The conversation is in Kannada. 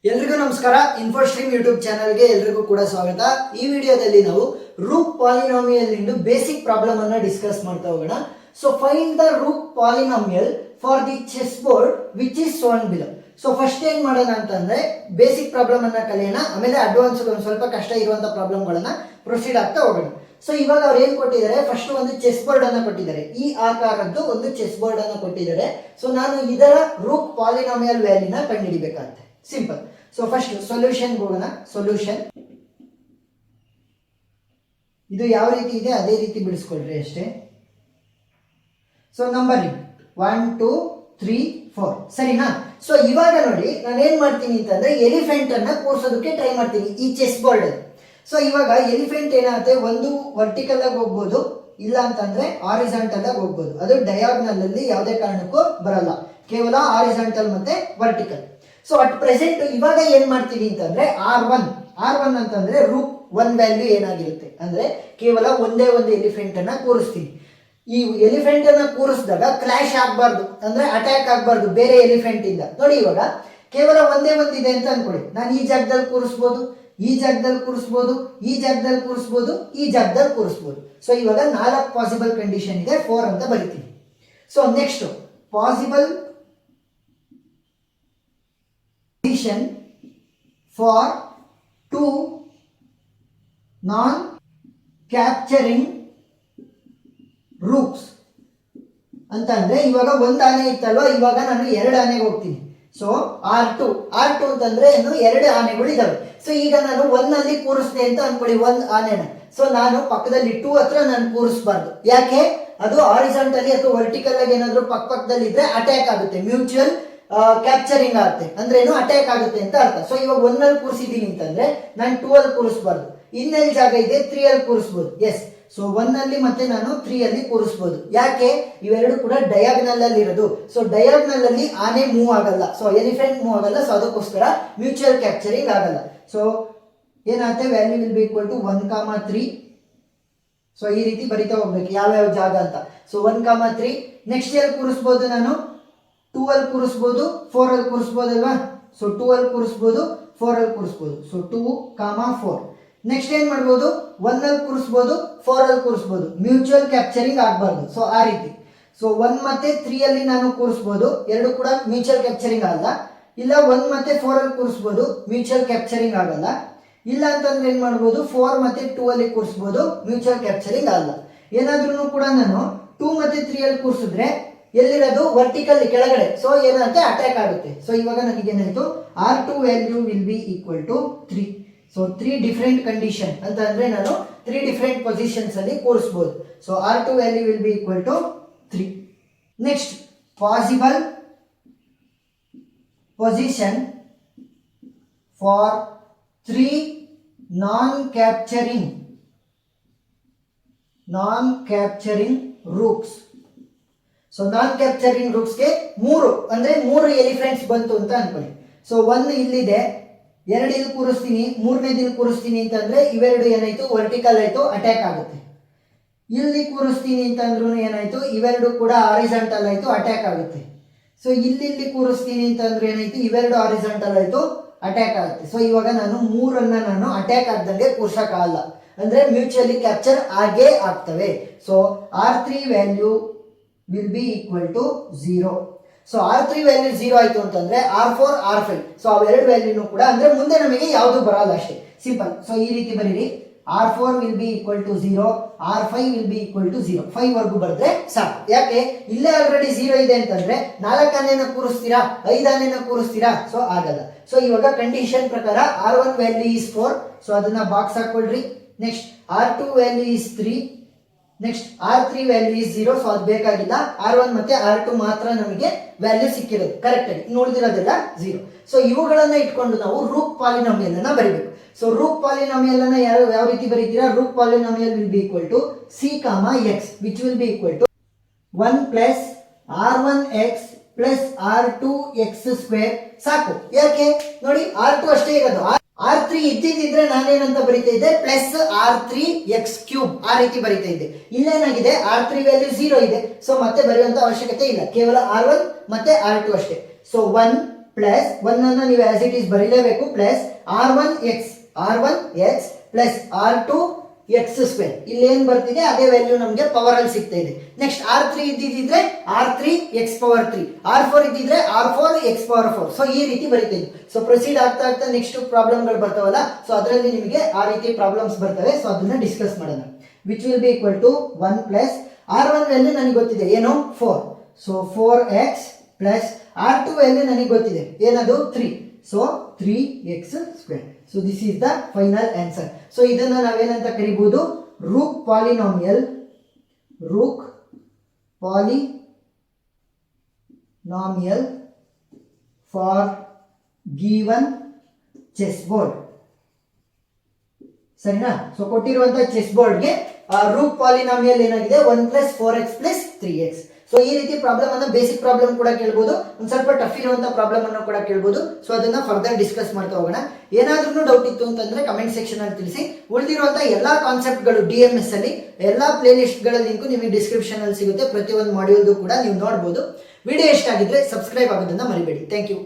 ಎಲ್ರಿಗೂ ನಮಸ್ಕಾರ. ಇನ್ಫೋಸ್ಟ್ರೀಮ್ ಯೂಟ್ಯೂಬ್ ಚಾನಲ್ಗೆ ಎಲ್ರಿಗೂ ಕೂಡ ಸ್ವಾಗತ. ಈ ವಿಡಿಯೋದಲ್ಲಿ ನಾವು ರೂಟ್ ಪಾಲಿನಾಮಿಯಲ್ ಇಂದು ಬೇಸಿಕ್ ಪ್ರಾಬ್ಲಮ್ ಅನ್ನ ಡಿಸ್ಕಸ್ ಮಾಡ್ತಾ ಹೋಗೋಣ. So find the root polynomial for the chess board which is shown below. So first ಏನ್ ಮಾಡೋಣ ಅಂತಂದ್ರೆ ಬೇಸಿಕ್ ಪ್ರಾಬ್ಲಮ್ ಅನ್ನ ಕಲಿಯೋಣ, ಆಮೇಲೆ ಅಡ್ವಾನ್ಸ್ ಒಂದು ಸ್ವಲ್ಪ ಕಷ್ಟ ಇರುವಂತ ಪ್ರಾಬ್ಲಮ್ ಗಳನ್ನ ಪ್ರೊಸೀಡ್ ಆಗ್ತಾ ಹೋಗೋಣ. ಸೊ ಇವಾಗ ಅವ್ರು ಏನ್ ಕೊಟ್ಟಿದ್ದಾರೆ, ಫಸ್ಟ್ ಒಂದು ಚೆಸ್ ಬೋರ್ಡ್ ಅನ್ನ ಕೊಟ್ಟಿದ್ದಾರೆ, ಈ ಆಕಾರದ್ದು ಒಂದು ಚೆಸ್ ಬೋರ್ಡ್ ಅನ್ನ ಕೊಟ್ಟಿದ್ದಾರೆ. ಸೊ ನಾನು ಇದರ ರೂಟ್ ಪಾಲಿನಾಮಿಯಲ್ ವ್ಯಾಲ್ಯೂನ ಕಂಡುಹಿಡಿಬೇಕಾಗುತ್ತೆ. ಸಿಂಪಲ್. ಸೊ ಫಸ್ಟ್ ಸೊಲ್ಯೂಷನ್ ಹೋಗೋಣ. ಸೊಲ್ಯೂಷನ್ ಇದು ಯಾವ ರೀತಿ ಇದೆ ಅದೇ ರೀತಿ ಬಿಡಿಸ್ಕೊಳ್ರಿ ಅಷ್ಟೇ. ಸೊ ನಂಬರಿಂಗ್ 1 2 3 4 ಸರಿನಾ. ಸೊ ಇವಾಗ ನೋಡಿ ನಾನು ಏನ್ ಮಾಡ್ತೀನಿ ಅಂತಂದ್ರೆ ಎಲಿಫೆಂಟ್ ಅನ್ನ ಕೂರ್ಸೋದಕ್ಕೆ ಟ್ರೈ ಮಾಡ್ತೀನಿ ಈ ಚೆಸ್ ಬೋರ್ಡ್ ಅಲ್ಲಿ. ಸೊ ಇವಾಗ ಎಲಿಫೆಂಟ್ ಏನಾಗುತ್ತೆ, ಒಂದು ವರ್ಟಿಕಲ್ ಆಗಿ ಹೋಗ್ಬೋದು, ಇಲ್ಲ ಅಂತಂದ್ರೆ ಆರಿಜಾಂಟಲ್ ಆಗಿ ಹೋಗ್ಬೋದು. ಅದು ಡಯಾಗ್ನಲ್ ಅಲ್ಲಿ ಯಾವುದೇ ಕಾರಣಕ್ಕೂ ಬರಲ್ಲ, ಕೇವಲ ಆರಿಜಾಂಟಲ್ ಮತ್ತೆ ವರ್ಟಿಕಲ್. ಸೊ ಅಟ್ ಪ್ರೆಸೆಂಟ್ ಇವಾಗ ಏನ್ ಮಾಡ್ತೀವಿ ಅಂತಂದ್ರೆ ಆರ್ ಒನ್ ಅಂತಂದ್ರೆ ರೂಟ್ 1 ವ್ಯಾಲ್ಯೂ ಏನಾಗಿರುತ್ತೆ ಅಂದ್ರೆ ಕೇವಲ ಒಂದೇ ಒಂದು ಎಲಿಫೆಂಟ್ ಅನ್ನ ಕೂರಿಸ್ತೀನಿ. ಈ ಎಲಿಫೆಂಟ್ ಅನ್ನ ಕೂರಿಸಿದಾಗ ಕ್ಲಾಶ್ ಆಗ್ಬಾರ್ದು, ಅಂದ್ರೆ ಅಟ್ಯಾಕ್ ಆಗ್ಬಾರ್ದು ಬೇರೆ ಎಲಿಫೆಂಟ್ ಇಂದ. ನೋಡಿ ಇವಾಗ ಕೇವಲ ಒಂದೇ ಒಂದಿದೆ ಅಂತ ಅನ್ಕೊಳ್ಳಿ, ನಾನು ಈ ಜಾಗದಲ್ಲಿ ಕೂರಿಸ್ಬೋದು, ಈ ಜಾಗದಲ್ಲಿ ಕೂರಿಸ್ಬೋದು, ಈ ಜಾಗದಲ್ಲಿ ಕೂರಿಸ್ಬೋದು, ಈ ಜಾಗದಲ್ಲಿ ಕೂರಿಸ್ಬೋದು. ಸೊ ಇವಾಗ 4 ಪಾಸಿಬಲ್ ಕಂಡೀಷನ್ ಇದೆ, 4 ಅಂತ ಬರಿತೀನಿ. So next possible condition for 2 non-capturing rooks ಅಂತಂದ್ರೆ ಇವಾಗ ಒಂದು ಆನೆ ಇತ್ತಲ್ವಾ, ಇವಾಗ ನಾನು 2 ಆನೆಗೆ ಹೋಗ್ತೀನಿ. ಸೊ R2 ಅಂತಂದ್ರೆ ಇನ್ನು 2 ಆನೆಗಳು ಇದಾವೆ. ಸೊ ಈಗ ನಾನು 1 ಅಲ್ಲಿ ಕೂರಿಸ್ದೆ ಅಂತ ಅನ್ಕೊಳ್ಳಿ, 1 ಆನೆನ. ಸೊ ನಾನು ಪಕ್ಕದಲ್ಲಿ 2 ಹತ್ರ ನಾನು ಕೂರಿಸಬಾರ್ದು. ಯಾಕೆ? ಅದು ಹಾರಿಜಾಂಟಲಿ ಅಥವಾ ವರ್ಟಿಕಲ್ ಆಗಿ ಏನಾದ್ರು ಪಕ್ಕದಲ್ಲಿ ಇದ್ರೆ ಅಟ್ಯಾಕ್ ಆಗುತ್ತೆ, ಮ್ಯೂಚುವಲ್ ಕ್ಯಾಪ್ಚರಿಂಗ್ ಆಗುತ್ತೆ, ಅಂದ್ರೆ ಏನು ಅಟ್ಯಾಕ್ ಆಗುತ್ತೆ ಅಂತ ಅರ್ಥ. ಸೊ ಇವಾಗ 1 ಅಲ್ಲಿ ಕೂರಿಸಿದೀನಿ ಅಂತಂದ್ರೆ ನಾನು 2 ಅಲ್ಲಿ ಕೂರಿಸಬಾರ್ದು. ಇನ್ನೆಲ್ಲಿ ಜಾಗ ಇದೆ, 3 ಅಲ್ಲಿ ಕೂರಿಸಬಹುದು. ಎಸ್. ಸೊ 1 ಅಲ್ಲಿ ಮತ್ತೆ ನಾನು 3 ಅಲ್ಲಿ ಕೂರಿಸಬಹುದು. ಯಾಕೆ? ಇವೆರಡು ಕೂಡ ಡಯಾಗ್ನಲ್ ಅಲ್ಲಿ ಇರೋದು. ಸೊ ಡಯಾಗ್ನಲ್ ಅಲ್ಲಿ ಆನೆ ಮೂವ್ ಆಗಲ್ಲ, ಸೊ ಎಲಿಫೆಂಟ್ ಮೂವ್ ಆಗಲ್ಲ. ಸೊ ಅದಕ್ಕೋಸ್ಕರ ಮ್ಯೂಚುವಲ್ ಕ್ಯಾಪ್ಚರಿಂಗ್ ಆಗಲ್ಲ. ಸೊ ಏನಾಗುತ್ತೆ, value will be equal to 1, 3. So ಈ ರೀತಿ ಬರಿತಾ ಹೋಗ್ಬೇಕು ಯಾವ್ಯಾವ ಜಾಗ ಅಂತ. ಸೊ 1, 3. ನೆಕ್ಸ್ಟ್ ಎಲ್ಲಿ ಕೂರಿಸಬಹುದು, ನಾನು 2 ಅಲ್ಲಿ ಕೂರಿಸಬಹುದು, 4 ಅಲ್ಲಿ ಕೂರಿಸಬಹುದು ಅಲ್ವಾ. ಸೊ 2 ಅಲ್ಲಿ ಕೂರಿಸಬಹುದು, 4 ಅಲ್ಲಿ ಕೂರಿಸಬಹುದು. ಸೊ 2, 4. ನೆಕ್ಸ್ಟ್ ಏನ್ ಮಾಡ್ಬೋದು, 1 ಅಲ್ಲಿ ಕೂರಿಸಬಹುದು, 4 ಅಲ್ಲಿ ಕೂರಿಸಬಹುದು, ಮ್ಯೂಚುವಲ್ ಕ್ಯಾಪ್ಚರಿಂಗ್ ಆಗಬಾರ್ದು. ಸೊ ಆ ರೀತಿ. ಸೊ 1 ಮತ್ತೆ 3 ಅಲ್ಲಿ ನಾನು ಕೂರಿಸಬಹುದು, ಎರಡು ಕೂಡ ಮ್ಯೂಚುವಲ್ ಕ್ಯಾಪ್ಚರಿಂಗ್ ಆಗಲ್ಲ. ಇಲ್ಲ 1 ಮತ್ತೆ 4 ಅಲ್ಲಿ ಕೂರಿಸಬಹುದು, ಮ್ಯೂಚುವಲ್ ಕ್ಯಾಪ್ಚರಿಂಗ್ ಆಗಲ್ಲ. ಇಲ್ಲ ಅಂತಂದ್ರೆ ಏನ್ ಮಾಡ್ಬೋದು, 4 ಮತ್ತೆ 2 ಅಲ್ಲಿ ಕೂರಿಸಬಹುದು, ಮ್ಯೂಚುವಲ್ ಕ್ಯಾಪ್ಚರಿಂಗ್ ಆಗಲ್ಲ. ಏನಾದ್ರೂ ಕೂಡ ನಾನು 2 ಮತ್ತೆ 3 ಅಲ್ಲಿ ಕೂರಿಸಿದ್ರೆ ಎಲ್ಲಿರೋದು ವರ್ಟಿಕಲ್ ಕೆಳಗಡೆ, ಸೊ ಏನಾಗುತ್ತೆ ಅಟ್ಯಾಕ್ ಆಗುತ್ತೆ. ಸೊ ಇವಾಗ ನನಗೆ ಏನಾಯ್ತು, R2 value will be equal to 3. So 3 different condition ಅಂತ ಅಂದ್ರೆ ನಾನು 3 ಡಿಫರೆಂಟ್ ಪೊಸಿಷನ್ಸ್ ಅಲ್ಲಿ ಕೂರಿಸಬಹುದು. So R2 value will be equal to 3. Next possible position for 3 non-capturing rooks. So non capturing ರೂಟ್ಸ್ಗೆ 3 ಅಂದ್ರೆ 3 ಎಲಿಫೆಂಟ್ಸ್ ಬಂತು ಅಂತ ಅನ್ಕೊಳ್ಳಿ. ಸೊ 1 ಇಲ್ಲಿದೆ, 2 ಇಲ್ಲಿ ಕೂರಿಸ್ತೀನಿ, 3ನೇದು ಇಲ್ಲಿ ಕೂರಿಸ್ತೀನಿ ಅಂತಂದ್ರೆ ಇವೆರಡು ಏನಾಯ್ತು, ವರ್ಟಿಕಲ್ ಆಯ್ತು, ಅಟ್ಯಾಕ್ ಆಗುತ್ತೆ. ಇಲ್ಲಿ ಕೂರಿಸ್ತೀನಿ ಅಂತಂದ್ರೂ ಏನಾಯ್ತು, ಇವೆರಡು ಕೂಡ ಹಾರಿಜಾಂಟಲ್ ಆಯ್ತು, ಅಟ್ಯಾಕ್ ಆಗುತ್ತೆ. ಸೊ ಇಲ್ಲಿ ಕೂರಿಸ್ತೀನಿ ಅಂತಂದ್ರೆ ಏನಾಯ್ತು, ಇವೆರಡು ಹಾರಿಜಾಂಟಲ್ ಆಯ್ತು, ಅಟ್ಯಾಕ್ ಆಗುತ್ತೆ. ಸೊ ಇವಾಗ ನಾನು 3ಅನ್ನ ನಾನು ಅಟ್ಯಾಕ್ ಆಗ್ದಂಗೆ ಕೂರ್ಸಕ್ಕಾಗಲ್ಲ, ಅಂದ್ರೆ ಮ್ಯೂಚುವಲಿ ಕ್ಯಾಪ್ಚರ್ ಆಗೇ ಆಗ್ತವೆ. So R3 value will be equal to 0. So R3 value 0 ಆಯ್ತು ಅಂತಂದ್ರೆ R4 R5, ಸೊ ಅವೆರಡು ವ್ಯಾಲ್ಯೂನು ಕೂಡ ಅಂದ್ರೆ ಮುಂದೆ ನಮಗೆ ಯಾವುದು ಬರಲ್ಲ ಅಷ್ಟೇ. ಸಿಂಪಲ್. ಸೊ ಈ ರೀತಿ ಬರೀರಿ, R4 will be equal to 0, R5 will be equal to 0. 5 ವರೆಗೂ ಬರೆದ್ರೆ ಸಾಕು. ಯಾಕೆ? ಇಲ್ಲೇ ಆಲ್ರೆಡಿ 0 ಇದೆ ಅಂತಂದ್ರೆ 4 ಆನೆನ ಕೂರಿಸ್ತೀರಾ, 5 ಆನೆನ ಕೂರಿಸ್ತೀರಾ, ಸೊ ಆಗಲ್ಲ. ಸೊ ಇವಾಗ ಕಂಡೀಷನ್ ಪ್ರಕಾರ R1 ವ್ಯಾಲ್ಯೂ is 4, ಸೊ ಅದನ್ನ ಬಾಕ್ಸ್ ಹಾಕೊಳ್ರಿ. Next R2 value is 3, next R3 value is 0, so ಅದು ಬೇಕಾಗಿಲ್ಲ. R1 ಮತ್ತೆ R2 ಮಾತ್ರ ನಮಗೆ ವ್ಯಾಲ್ಯೂ ಸಿಕ್ಕಿರೋದು ಕರೆಕ್ಟ್ ಆಗಿ, ನೋಡಿದಿರೋದೆಲ್ಲ 0. ಸೊ ಇವುಗಳನ್ನ ಇಟ್ಕೊಂಡು ನಾವು ರೂಟ್ ಪಾಲಿನಾಮಿಯಲ್ ಅನ್ನ ಬರೀಬೇಕು. ಸೊ ರೂಟ್ ಪಾಲಿನಾಮಿಯಲ್ ಅನ್ನ ಯಾವ ರೀತಿ ಬರೀತೀರಾ, rook polynomial will be equal to C, X which will be equal to 1 plus R1x plus R2x square. ಸಾಕು. ಯಾಕೆ ನೋಡಿ, R2 ಅಷ್ಟೇ ಇರೋದು, R3 ಇದ್ದಿದ್ರೆ ನಾನೇನಂತ ಬರೀತಾ ಇದ್ದೆ, ಪ್ಲಸ್ R3x3 ಆ ರೀತಿ ಬರೀತಾ ಇದ್ದೆ. ಇಲ್ಲೇನಾಗಿದೆ, R3 ವ್ಯಾಲ್ಯೂ 0 ಇದೆ, ಸೊ ಮತ್ತೆ ಬರೆಯುವಂತ ಅವಶ್ಯಕತೆ ಇಲ್ಲ, ಕೇವಲ R1 ಮತ್ತೆ R2 ಅಷ್ಟೇ. ಸೊ 1 ಪ್ಲಸ್ 1 ಅನ್ನು ನೀವು ಆಸ್ ಇಟ್ ಈಸ್ ಬರೀಲೇಬೇಕು plus r1 x plus r2 X square ಇಲ್ಲಿ ಏನ್ ಬರ್ತಿದೆ ಅದೇ ವ್ಯಾಲ್ಯೂ ನಮಗೆ ಪವರ್ ಅಲ್ಲಿ ಸಿಗ್ತಾ ಇದೆ. ನೆಕ್ಸ್ಟ್ r3 ಇದ್ದಿದ್ರೆ r3 x ಪವರ್ 3, r4 ಇದ್ದಿದ್ರೆ r4 x ಪವರ್ 4. ಸೊ ಈ ರೀತಿ ಬರೀತಾ ಇದ್ವಿ. ಸೊ ಪ್ರೊಸೀಡ್ ಆಗ್ತಾ ಆಗ್ತಾ ನೆಕ್ಸ್ಟ್ ಪ್ರಾಬ್ಲಮ್ಗಳು ಬರ್ತಾವಲ್ಲ, ಸೊ ಅದರಲ್ಲಿ ನಿಮಗೆ ಆ ರೀತಿ ಪ್ರಾಬ್ಲಮ್ಸ್ ಬರ್ತವೆ. ಸೊ ಅದನ್ನ ಡಿಸ್ಕಸ್ ಮಾಡೋಣ. Which will be equal to 1 plus r1 value ನನಗೆ ಗೊತ್ತಿದೆ ಏನು 4. So 4x plus r2 value ನನಗೆ ಗೊತ್ತಿದೆ ಏನದು 3. So 3x square. So this is the final answer. So ಇದನ್ನ ನಾವೇನಂತ ಕರಿಬಹುದು, rook polynomial for given chess board. ಸರಿನಾ? ಸೊ ಕೊಟ್ಟಿರುವಂತಹ ಚೆಸ್ ಬೋರ್ಡ್ಗೆ ರೂಕ್ ಪಾಲಿನಾಮಿಯಲ್ ಏನಾಗಿದೆ 1 plus 4x plus 3x. So ಈ ರೀತಿ ಪ್ರಾಬ್ಲಮ್ ಅನ್ನ ಬೇಸಿಕ್ ಪ್ರಾಬ್ಲಮ್ ಕೂಡ ಕೇಳಬಹುದು, ಒಂದ್ ಸ್ವಲ್ಪ ಟಫ್ ಇರುವಂತಹ ಪ್ರಾಬ್ಲಮ್ ಅನ್ನು ಕೂಡ ಕೇಳಬಹುದು. ಸೊ ಅದನ್ನ ಫರ್ದರ್ ಡಿಸ್ಕಸ್ ಮಾಡ್ತಾ ಹೋಗೋಣ. ಏನಾದ್ರೂ ಡೌಟ್ ಇತ್ತು ಅಂತಂದ್ರೆ ಕಮೆಂಟ್ ಸೆಕ್ಷನ್ ಅಲ್ಲಿ ತಿಳಿಸಿ. ಉಳಿದಿರುವಂತಹ ಎಲ್ಲಾ ಕಾನ್ಸೆಪ್ಟ್ ಗಳು DMS ಅಲ್ಲಿ ಎಲ್ಲಾ ಪ್ಲೇ ಲಿಸ್ಟ್ ಗಳ ಲಿಂಕ್ ನಿಮಗೆ ಡಿಸ್ಕ್ರಿಪ್ಷನ್ ಅಲ್ಲಿ ಸಿಗುತ್ತೆ. ಪ್ರತಿಯೊಂದು ಮಾಡ್ಯೂಲ್ದು ಕೂಡ ನೀವು ನೋಡಬಹುದು. ವಿಡಿಯೋ ಇಷ್ಟ ಆಗಿದ್ರೆ ಸಬ್ಸ್ಕ್ರೈಬ್ ಆಗೋದನ್ನ ಮರಿಬೇಡಿ. Thank you.